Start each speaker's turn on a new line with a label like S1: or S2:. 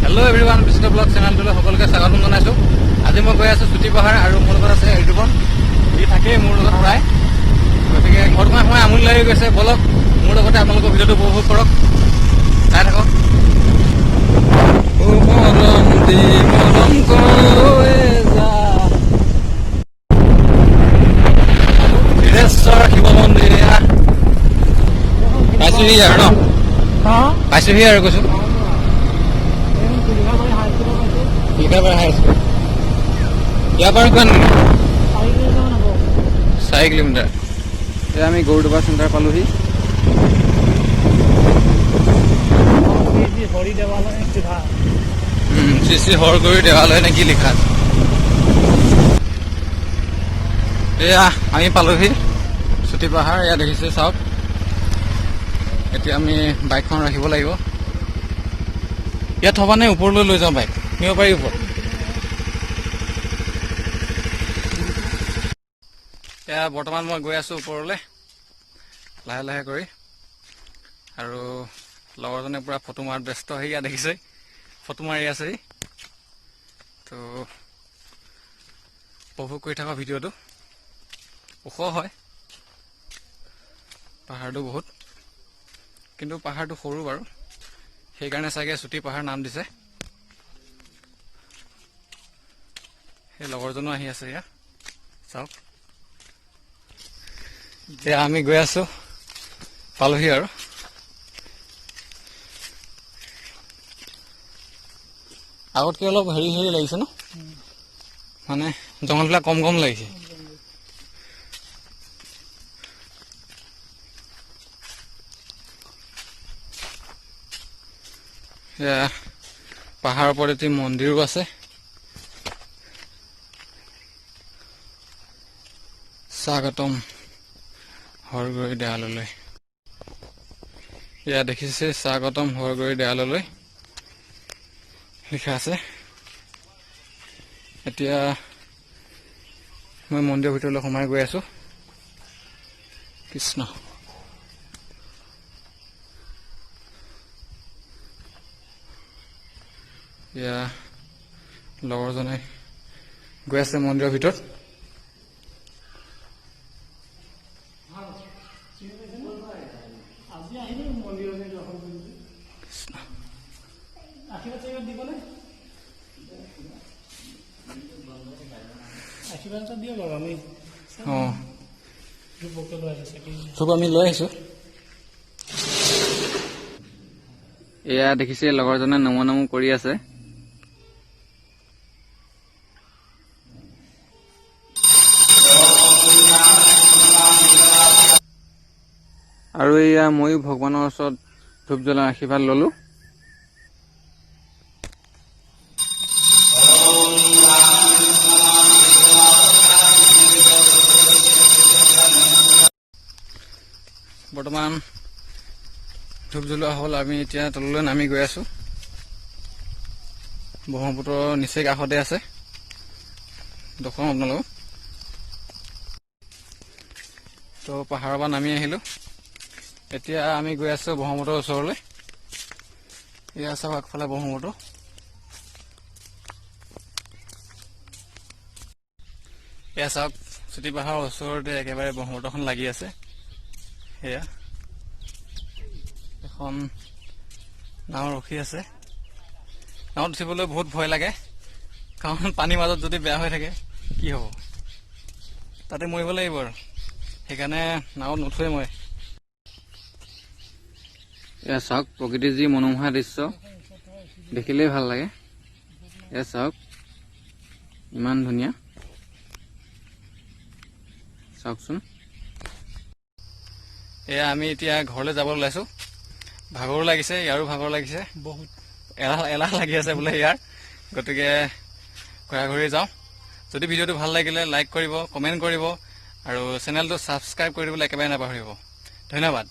S1: Hello everyone विशिष्ट blog चेनेलটোলৈ সকলোকে স্বাগতম জনাইছো। আজি মই গৈ আছো চুটি পাহাৰ আৰু মোৰ লগত আছে ঋতুপন। ই থাকে মোৰ লগত প্ৰায়, গতিকে ঘৰত সময় আমনি লাগি গৈছে। বলক মোৰ লগতে আপোনালোকৰ ভিডিঅ'টো উপভোগ কৰক, চাই থাকক। বীৰেশ্বৰ শিৱ মন্দিৰ পাইছোহি আৰু ন, পাইছোহি আৰু কৈছো। ইয়াৰ পৰা কিমান 4 কিলোমিটাৰ। এতিয়া আমি গৰুডুবা চেণ্টাৰ পালোহি। শ্ৰী শ্ৰী হৰগুৰি দেৱালয় নে কি লিখা আছে। এয়া আমি পালোহি চুটি পাহাৰ। এয়া দেখিছে চাওক। এতিয়া আমি বাইকখন ৰাখিব লাগিব। ইয়াত থবা নে ওপৰলৈ লৈ যাওঁ? বাইক নিব পাৰি ওপৰত। এয়া বৰ্তমান মই গৈ আছো ওপৰলৈ লাহে লাহে কৰি, আৰু লগৰজনে পুৰা ফটো মাৰাত ব্যস্ত হৈ ইয়াত দেখিছে, ফটো মাৰি আছে। তো উপভোগ কৰি থকা ভিডিঅ'টো। ওখ হয় পাহাৰটো বহুত, কিন্তু পাহাৰটো সৰু বাৰু, সেইকাৰণে চাগে চুটি পাহাৰ নাম দিছে। সেই লগৰজনো আহি আছে এয়া চাওক। এতিয়া আমি গৈ আছো, পালোহি আৰু। আগতকৈ অলপ হেৰি লাগিছে ন, মানে জংঘলবিলাক কম কম লাগিছে। এয়া পাহাৰৰ ওপৰত এটি মন্দিৰো আছে। স্বাগতম হৰগুৰি দেৱালয়লৈ। এয়া দেখিছে স্বাগতম হৰগুৰি দেৱালয়লৈ লিখা আছে। এতিয়া মই মন্দিৰৰ ভিতৰলৈ সোমাই গৈ আছো। কৃষ্ণ। এয়া লগৰজনে গৈ আছে মন্দিৰৰ ভিতৰত। চব আমি লৈ আহিছো। এয়া দেখিছে লগৰজনে নমো নমো কৰি আছে। আৰু এয়া ময়ো ভগৱানৰ ওচৰত ধূপ জ্বলাই আশীৰ্বাদ ললো। বৰ্তমান ধূপ জ্বলোৱা হ'ল। আমি এতিয়া তললৈ নামি গৈ আছো। ব্ৰহ্মপুত্ৰৰ নিচেই কাষতে আছে। দেখুৱাম আপোনালোকক। তো পাহাৰৰ পৰা নামি আহিলো। এতিয়া আমি গৈ আছো ব্ৰহ্মপুত্ৰৰ ওচৰলৈ। এয়া চাওক আগফালে ব্ৰহ্মপুত্ৰ। এয়া চাওক চুটি পাহাৰৰ ওচৰতে একেবাৰে ব্ৰহ্মপুত্ৰখন লাগি আছে। সেয়া এখন নাও ৰখি আছে। নাৱত উঠিবলৈ বহুত ভয় লাগে, কাৰণ পানীৰ মাজত যদি বেয়া হৈ থাকে কি হ'ব, তাতে মৰিব লাগিব আৰু। সেইকাৰণে নাৱত নুঠোৱে মই। এয়া চাওক প্ৰকৃতিৰ যি মনোমোহা দৃশ্য, দেখিলেই ভাল লাগে। এয়া চাওক ইমান ধুনীয়া, চাওকচোন। এয়া আমি এতিয়া ঘৰলৈ যাব ওলাইছো। ভাগৰো লাগিছে, ইয়াৰো ভাগৰ লাগিছে, বহুত এলাহ লাগি আছে বোলে ইয়াৰ। গতিকে ঘূৰা ঘূৰি যাওঁ। যদি ভিডিঅ'টো ভাল লাগিলে লাইক কৰিব, কমেণ্ট কৰিব, আৰু চেনেলটো ছাবস্ক্ৰাইব কৰি দিবলৈ একেবাৰে নাপাহৰিব। ধন্যবাদ।